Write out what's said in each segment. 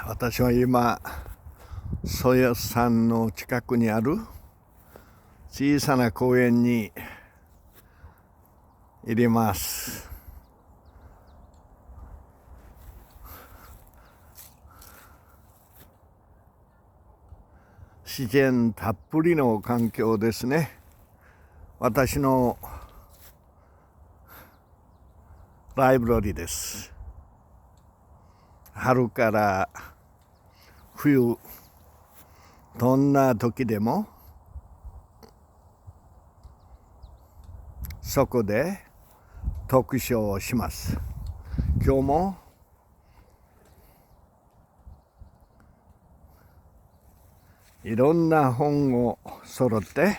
私は今ソヨ山の近くにある小さな公園にいります。自然たっぷりの環境ですね。私のライブラリーです。春から冬、どんな時でもそこで読書をします。今日もいろんな本を揃って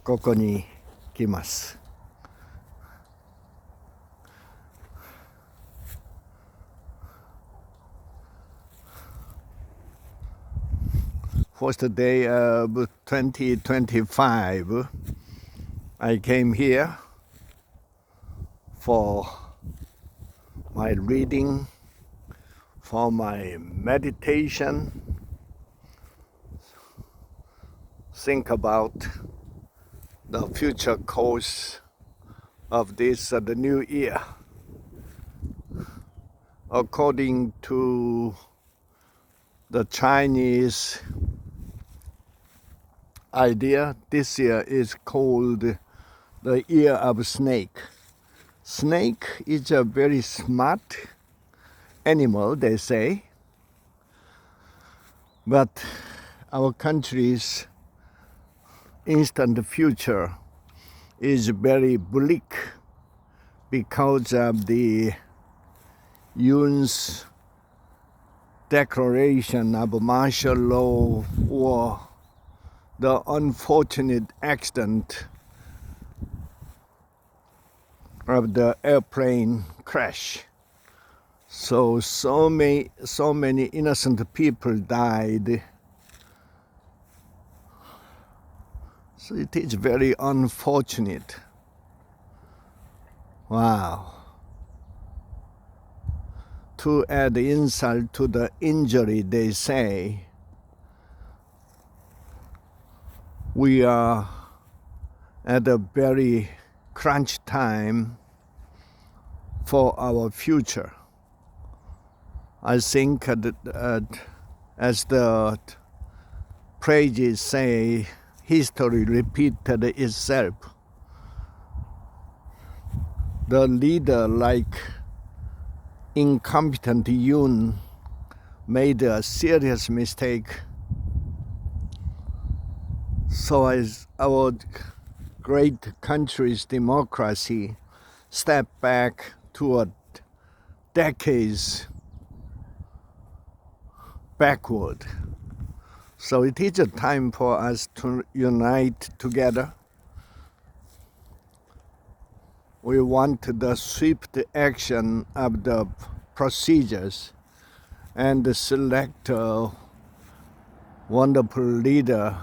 ここに来ます。First day of 2025, I came here for my reading, for my meditation, think about the future course of the new year. According to the Chinese idea, this year is called the year of snake. Snake is a very smart animal, they say, but our country's instant future is very bleak because of the Yoon's declaration of martial law or the unfortunate accident of the airplane crash. So many innocent people died. So it is very unfortunate. Wow. To add insult to the injury, they say, we are at a very crunch time for our future. I think as the phrases say, history repeated itself. The leader, like incompetent Yoon, made a serious mistake. So as our great country's democracy stepped back toward decades backward. So it is a time for us to unite together. We want the swift action of the procedures and select a wonderful leader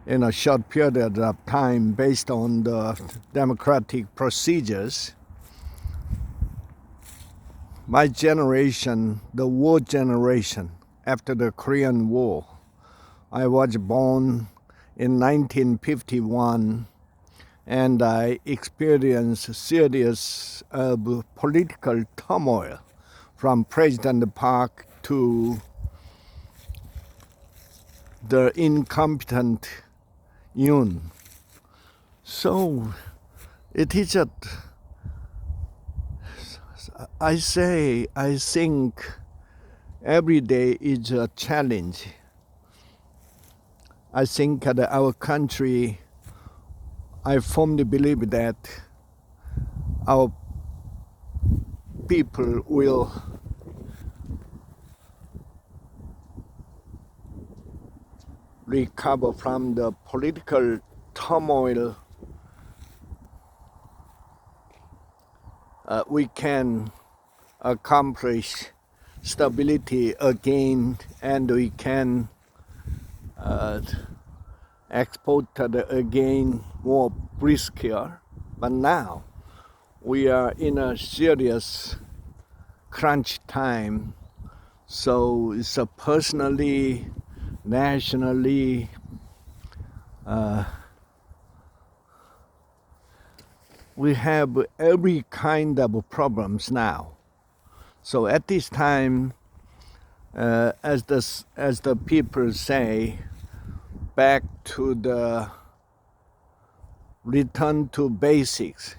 in a short period of time based on the democratic procedures. My generation, the war generation, after the Korean War, I was born in 1951 and I experienced a series of political turmoil from President Park to the incompetent Yoon. So it is I think every day is a challenge. I think that our country, I firmly believe that our people will recover from the political turmoil. We can accomplish stability again, and we can export again more brisker. But now we are in a serious crunch time. So it's a personally, nationally, we have every kind of problems now. So at this time, as the people say, back to the return to basics.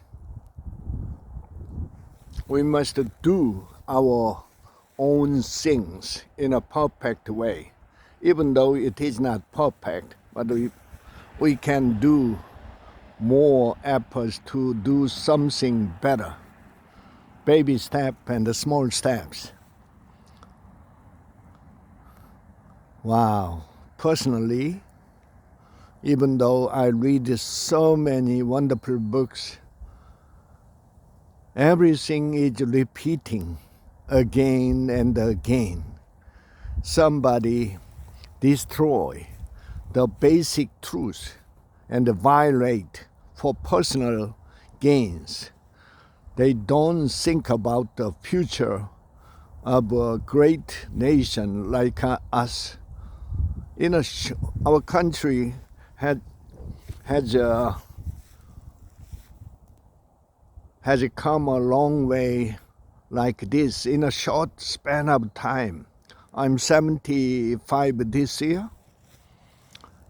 We must do our own things in a perfect way, even though it is not perfect, but we can do more efforts to do something better. Baby step and the small steps. Wow. Personally, even though I read so many wonderful books, everything is repeating again and again. Somebody destroy the basic truth and violate for personal gains. They don't think about the future of a great nation like us. Our country has come a long way like this in a short span of time. I'm 75 this year.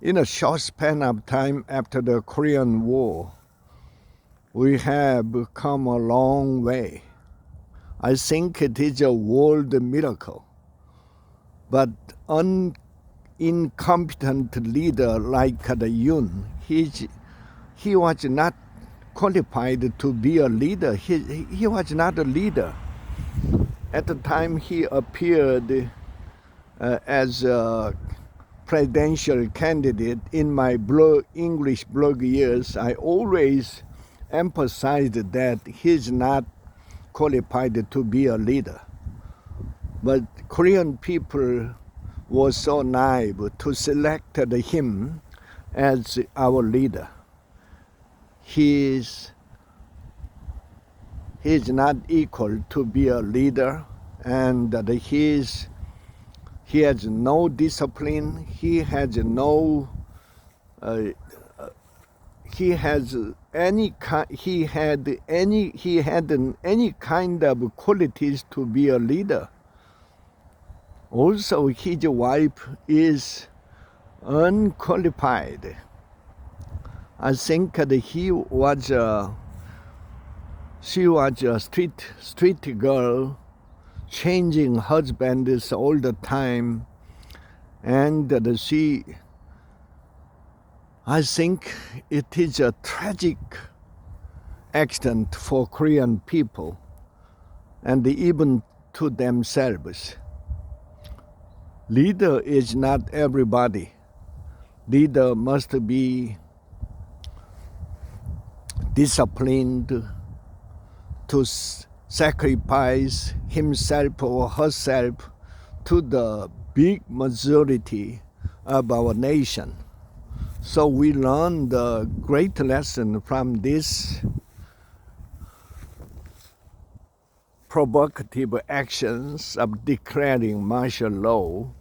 In a short span of time after the Korean War, we have come a long way. I think it is a world miracle. But incompetent leader like the Yoon, he was not qualified to be a leader. He was not a leader. At the time he appeared as a presidential candidate in my English blog years, I always emphasized that he's not qualified to be a leader. But Korean people were so naive to select him as our leader. He's not equal to be a leader, and he has no discipline. He had any kind of qualities to be a leader. Also, his wife is unqualified. I think that she was a street girl, changing husbands all the time, and I think it is a tragic accident for Korean people and even to themselves. Leader is not everybody. Leader must be disciplined to sacrifice himself or herself to the big majority of our nation. So we learn the great lesson from this provocative actions of declaring martial law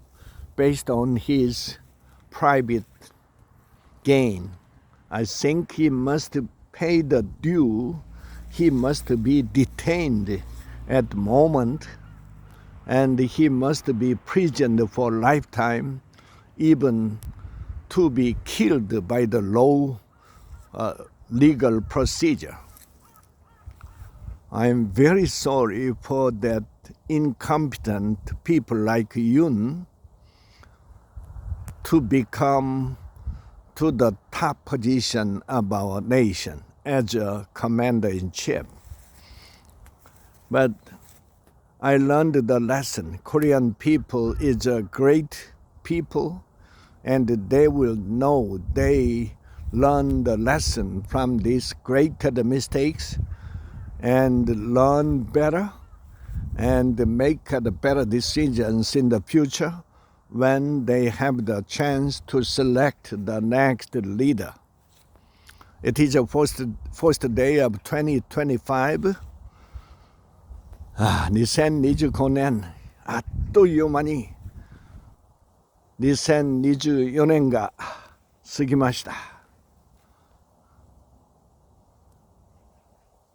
based on his private gain. I think he must pay the due. He must be detained at the moment, and he must be imprisoned for a lifetime, even to be killed by the law legal procedure. I am very sorry for that incompetent people like Yoon to become to the top position of our nation as a commander-in-chief. But I learned the lesson. Korean people is a great people, and they will know they learn the lesson from these great mistakes and learn better and make better decisions in the future when they have the chance to select the next leader. It is the first day of 2025. 2025年、あっという間に2024年が過ぎました。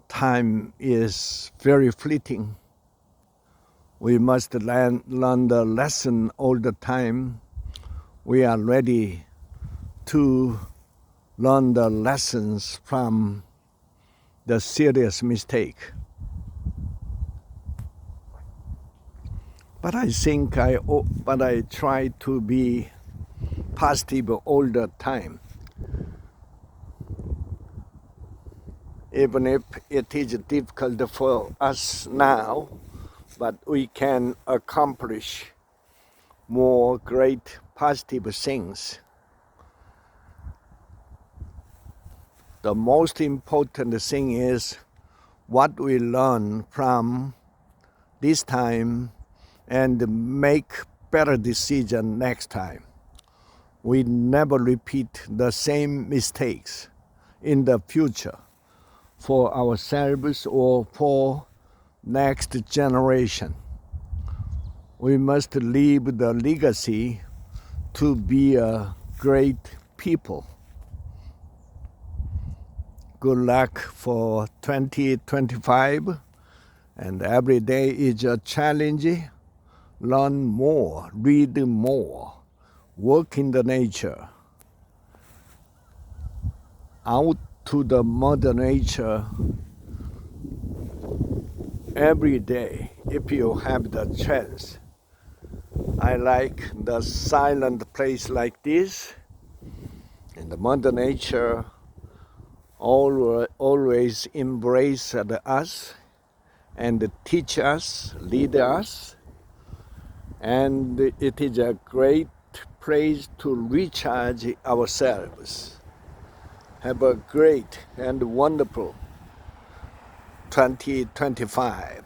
Time is very fleeting. We must learn the lesson all the time. We are ready to learn the lessons from the serious mistake. But I try to be positive all the time. Even if it is difficult for us now, but we can accomplish more great positive things. The most important thing is what we learn from this time and make better decision next time. We never repeat the same mistakes in the future for ourselves or for next generation. We must leave the legacy to be a great people. Good luck for 2025, and every day is a challenge. Learn more, read more, work in the nature. Out to the mother nature every day if you have the chance. I like the silent place like this, and the mother nature always embrace us and teach us, lead us, and it is a great place to recharge ourselves. Have a great and wonderful 2025.